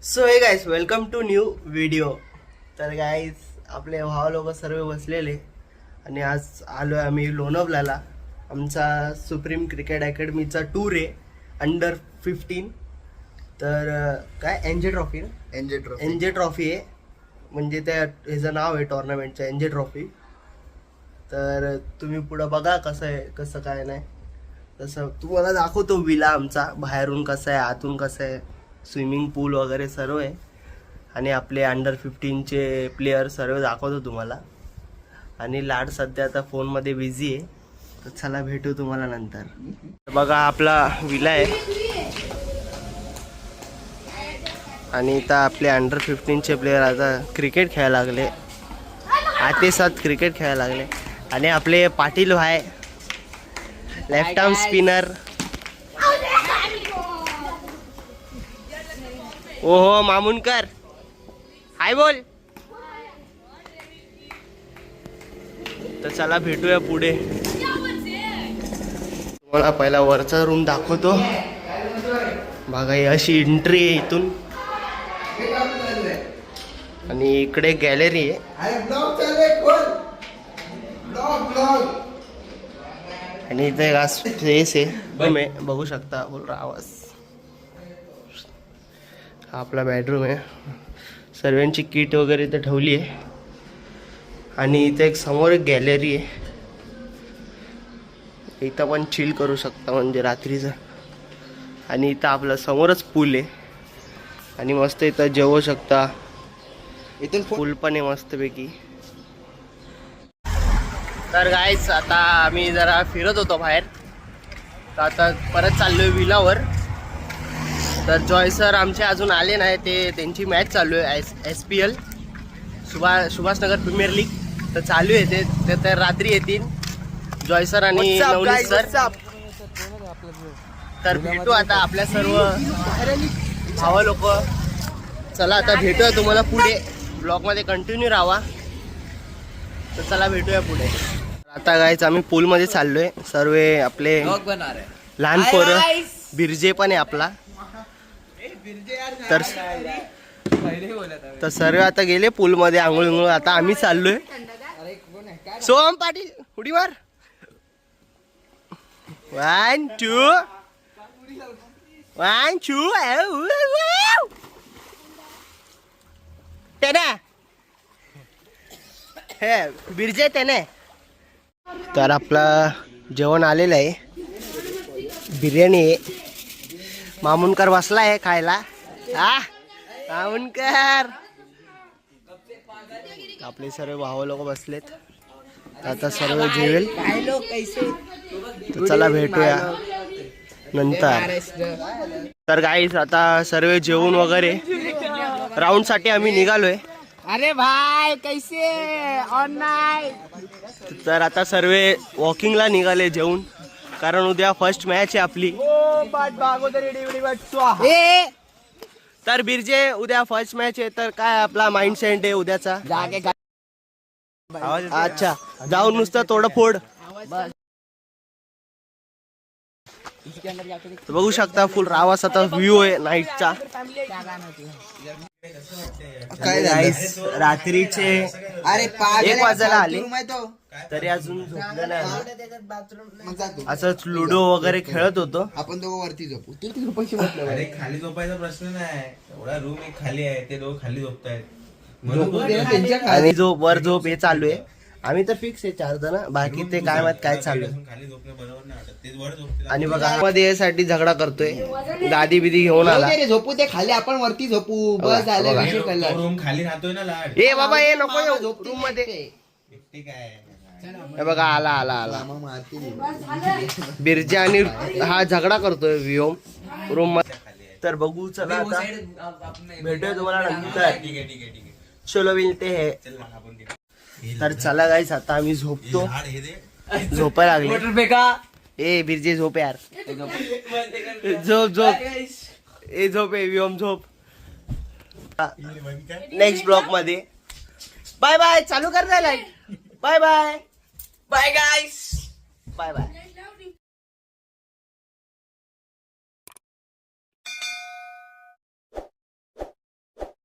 So hey guys welcome to new video. तर guys आपले भाव लोक सर्व बसलेले आणि आज आलो आहे आम्ही लोणावळ्याला. आमचा सुप्रीम क्रिकेट अकॅडमीचा टूर आहे अंडर-15. तर काय एनजे ट्रॉफी ना, एनजे ट्रॉफी आहे म्हणजे त्या ह्याचं नाव आहे टोर्नामेंटचं एनजे ट्रॉफी. तर तुम्ही पुढं बघा कसं आहे कसं काय नाही. तसं तुम्हाला दाखवतो विला आमचा बाहेरून कसं आहे आतून कसं आहे. स्विमिंग पूल वगैरे सर्व आहे आणि आपले अंडर-15चे प्लेयर सर्व दाखवतो तुम्हाला. आणि लाड सध्या आता फोनमध्ये बिझी आहे. तर चला भेटू तुम्हाला नंतर. बघा आपला विला आहे आणि इथं आपले अंडर-15चे प्लेयर आता क्रिकेट खेळायला लागले. आतेसात क्रिकेट खेळायला लागले. आणि आपले पाटील भाई लेफ्ट आर्म स्पिनर. ओहो मामुनकर हाय बोल. तर चला भेटूया पुढे. तुम्हाला पहिला वरचा रूम दाखवतो. बघा ही अशी एंट्री आहे इथून आणि इकडे गॅलरी आहे आणि इथे एक स्पेस आहे बघू शकता. बोल आवाज. हा आपला बेडरूम आहे. सर्वांची किट वगैरे इथे ठेवली आहे आणि इथे एक समोर एक गॅलरी आहे. इथं पण चिल करू शकता म्हणजे रात्रीचं. आणि इथं आपलं समोरच पूल आहे आणि मस्त इथं जेवू शकता. इथून पूल पण आहे मस्तपैकी. तर गाईज आता आम्ही जरा फिरत होतो बाहेर. तर आता परत चाललोय विलावर. तर जॉय सर आमचे अजून आले नाही. ते त्यांची मॅच चालू आहे SPL सुभाषनगर प्रीमियर लीग. तर चालू आहे ते तर रात्री येतील जॉय सर आणि नवनीत सर. तर भेटू आता आपल्या सर्व भावा लोक. चला आता भेटूया तुम्हाला पुढे. ब्लॉगमध्ये कंटिन्यू राहा. तर चला भेटूया पुढे. आता गाईच आम्ही पूलमध्ये चाललोय. सर्व आपले लहान पोरं. बिरजे पण आहे आपला. तर सर्व आता गेले पूलमध्ये आंघोळ. आता आम्ही चाललोय. सोहम पाटील उडी मार. 1 2 1 2 त्याने हे बिरजे त्याने. तर आपला जेवण आलेलं आहे. बिर्याणी आहे. मामुनकर बसला आहे खायला. हा मामुनकर. आपले सर्व भाऊ लोक बसलेत. आता सर्व जेवेल. तर चला भेटूया नंतर. तर गाईस आता सर्व जेवून वगैरे राऊंड साठी आम्ही निघालोय. अरे भाई कैसे और नाही. तर आता सर्व वॉकिंगला निघाले जेवून. कारण उद्या फर्स्ट मॅच आहे आपली. तर बिरजे उद्या फर्स्ट मॅच आहे. तर काय आपला माइंडसेट आहे उद्याचा. अच्छा जाऊन नुसतं थोडं फोड. बघू शकता फुल रावास आता व्ह्यू आहे नाईटचा. रात्रीचे 1 वाजायला आले तरी अजून झोपलं नाही. असंच लुडो वगैरे खेळत होतो. आपण दोघं वरती झोपू. तू पैसे अरे खाली झोपायचा प्रश्न नाही. एवढा रूम एक खाली आहे. ते दोघं खाली झोपतायत. आणि जो वर झोप हे चालू आहे. आम्ही तर फिक्स आहे 4 जण. बाकी ते काय माहित काय चालू आहे. खाली झोपणं बरोबर नाही वाटत. ते वर झोपते. आणि बघा मध्ये यासाठी झगडा करतोय. दादी बिदी घेऊन आला. झोपू ते खाली आपण वरती झोपू. बस झालं विषय कळला. रूम खाली राहतोय ना लाड. ए बाबा हे नको रूम मध्ये. ठीक आहे. हे बघा आला आला आला बिरजा आणि हा झगडा करतोय व्योम रूम मध्ये. तर बघू चला आता भेटूया तुम्हाला नंतर. ठीक आहे. चलो मिलते है. तर चला गाईस आता आम्ही झोपतो. झोपायला लागले. ए बिरजे झोप यार. झोप झोप. ए झोप ए व्योम झोप. नेक्स्ट ब्लॉग मध्ये. Bye bye. चालू कर ना light. Bye bye. Bye guys. Bye bye.